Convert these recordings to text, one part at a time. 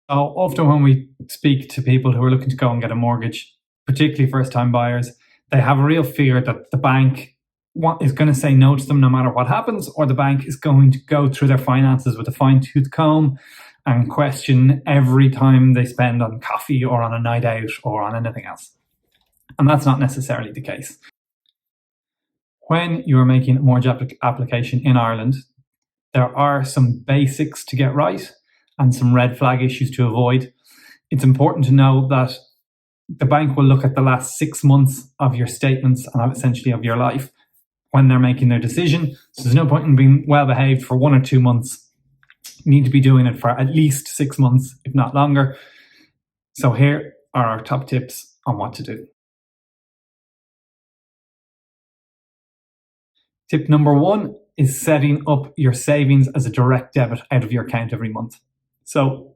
Often when we speak to people who are looking to go and get a mortgage, particularly first-time buyers, they have a real fear that the bank is going to say no to them no matter what happens, or the bank is going to go through their finances with a fine-tooth comb and question every time they spend on coffee or on a night out or on anything else. And that's not necessarily the case. When you're making a mortgage application in Ireland, there are some basics to get right and some red flag issues to avoid. It's important to know that the bank will look at the last 6 months of your statements and essentially of your life when they're making their decision. So there's no point in being well behaved for 1 or 2 months. You need to be doing it for at least 6 months, if not longer. So here are our top tips on what to do. Tip number 1 is setting up your savings as a direct debit out of your account every month. So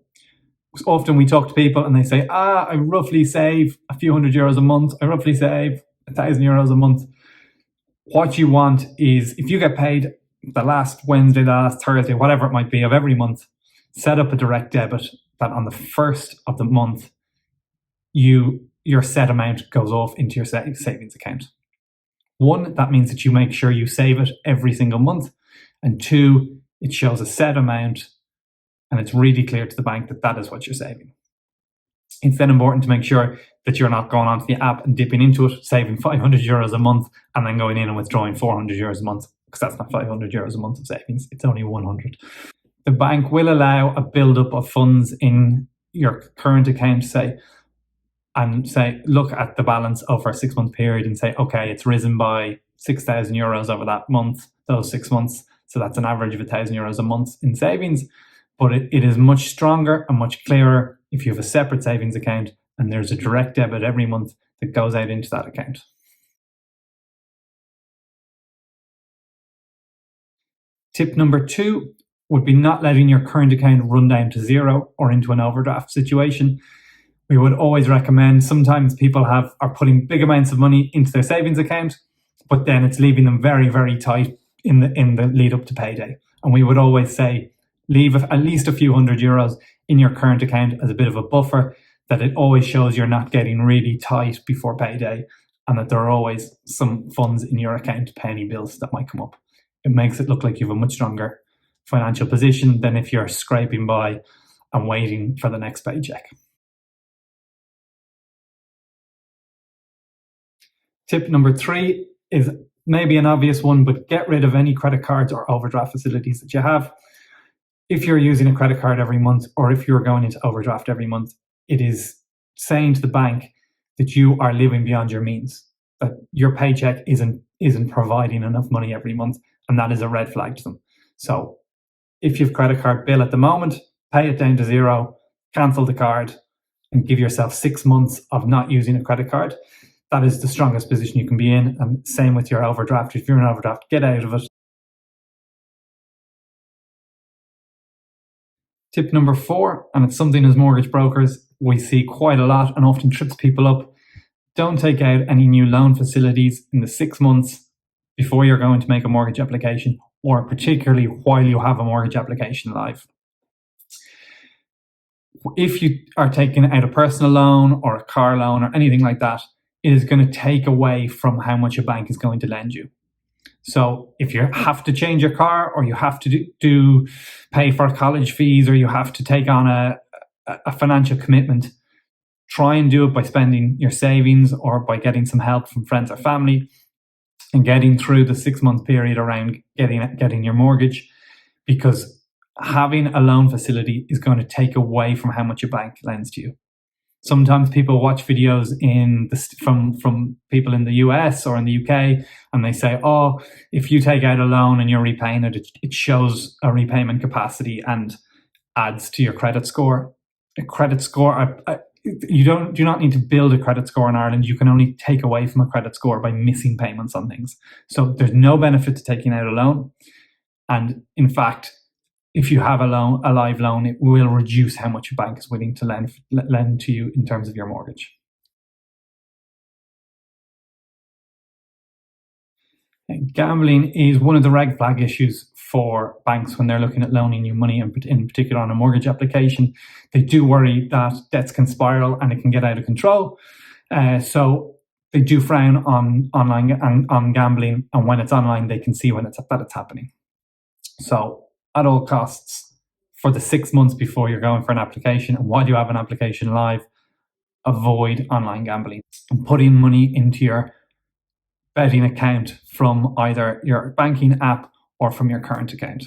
often we talk to people and they say, I roughly save a few €100 a month. I roughly save €1,000 a month. What you want is, if you get paid the last Wednesday, the last Thursday, whatever it might be of every month, set up a direct debit that on the first of the month, your set amount goes off into your savings account. 1, that means that you make sure you save it every single month. And 2, it shows a set amount and it's really clear to the bank that that is what you're saving. It's then important to make sure that you're not going onto the app and dipping into it, saving €500 a month, and then going in and withdrawing €400 a month, because that's not €500 a month of savings. It's only 100. The bank will allow a build-up of funds in your current account, look at the balance over a 6-month period and say, okay, it's risen by €6,000 over that month, those 6 months. So that's an average of €1,000 a month in savings. But it is much stronger and much clearer if you have a separate savings account and there's a direct debit every month that goes out into that account. Tip number 2 would be not letting your current account run down to zero or into an overdraft situation. We would always recommend, sometimes people are putting big amounts of money into their savings account, but then it's leaving them very, very tight in the lead up to payday. And we would always say, leave at least a few €100 in your current account as a bit of a buffer, that it always shows you're not getting really tight before payday, and that there are always some funds in your account to pay any bills that might come up. It makes it look like you have a much stronger financial position than if you're scraping by and waiting for the next paycheck. Tip number 3 is maybe an obvious one, but get rid of any credit cards or overdraft facilities that you have. If you're using a credit card every month, or if you're going into overdraft every month, it is saying to the bank that you are living beyond your means, that your paycheck isn't providing enough money every month, and that is a red flag to them. So if you have a credit card bill at the moment, pay it down to zero, cancel the card, and give yourself 6 months of not using a credit card. That is the strongest position you can be in. And same with your overdraft. If you're in overdraft, get out of it. Tip number 4, and it's something as mortgage brokers we see quite a lot and often trips people up. Don't take out any new loan facilities in the 6 months before you're going to make a mortgage application, or particularly while you have a mortgage application live. If you are taking out a personal loan or a car loan or anything like that, it is going to take away from how much a bank is going to lend you. So if you have to change your car, or you have to pay for college fees, or you have to take on a financial commitment, try and do it by spending your savings or by getting some help from friends or family and getting through the 6-month period around getting your mortgage, because having a loan facility is going to take away from how much a bank lends to you. Sometimes people watch videos from people in the US or in the UK, and they say, oh, if you take out a loan and you're repaying it, it shows a repayment capacity and adds to your credit score. A credit score, you do not need to build a credit score in Ireland. You can only take away from a credit score by missing payments on things. So there's no benefit to taking out a loan. And in fact, if you have a live loan, it will reduce how much a bank is willing to lend to you in terms of your mortgage. Gambling is one of the red flag issues for banks when they're looking at loaning you money, in particular on a mortgage application. They do worry that debts can spiral and it can get out of control. So they do frown on online and on gambling, and when it's online, they can see that it's happening. So at all costs, for the 6 months before you're going for an application, and while you have an application live, avoid online gambling and putting money into your betting account from either your banking app or from your current account.